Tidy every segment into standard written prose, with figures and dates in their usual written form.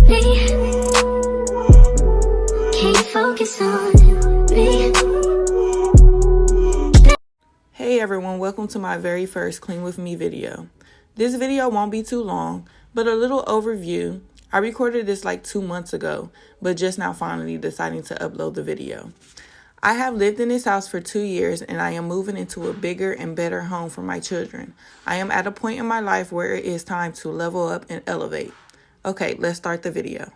me. Can you focus on me? Hey everyone, welcome to my very first Clean With Me video. This video won't be too long, but a little overview. I recorded this like 2 months ago, but just now finally deciding to upload the video. I have lived in this house for 2 years and I am moving into a bigger and better home for my children. I am at a point in my life where it is time to level up and elevate. Okay, let's start the video.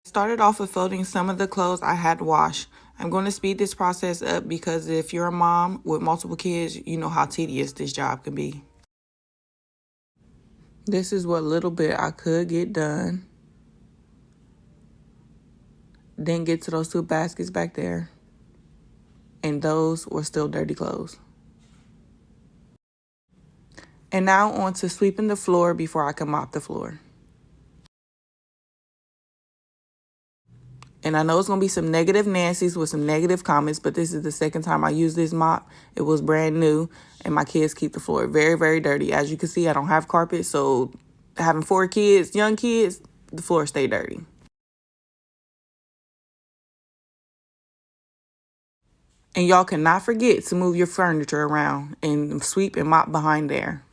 Started off with folding some of the clothes I had washed. I'm going to speed this process up because if you're a mom with multiple kids, you know how tedious this job can be. This is what little bit I could get done. Then get to those 2 baskets back there. And those were still dirty clothes. And now on to sweeping the floor before I can mop the floor. And I know it's going to be some negative Nancy's with some negative comments, but this is the second time I use this mop. It was brand new, and my kids keep the floor very, very dirty. As you can see, I don't have carpet, so having 4 kids, young kids, the floor stay dirty. And y'all cannot forget to move your furniture around and sweep and mop behind there.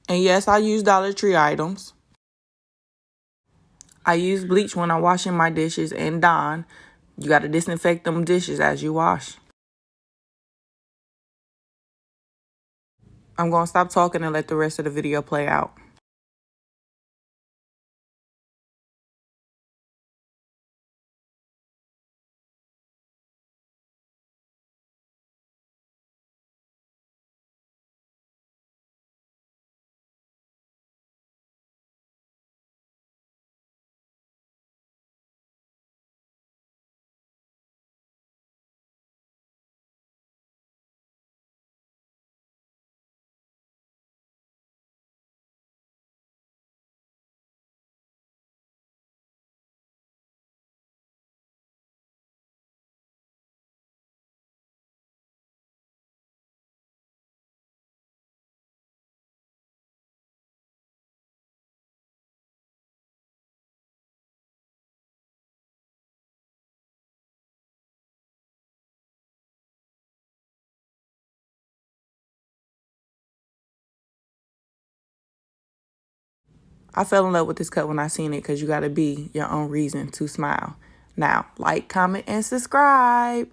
And yes, I use Dollar Tree items. I use bleach when I'm washing my dishes and Dawn. You got to disinfect them dishes as you wash. I'm going to stop talking and let the rest of the video play out. I fell in love with this cut when I seen it because you got to be your own reason to smile. Now, like, comment, and subscribe.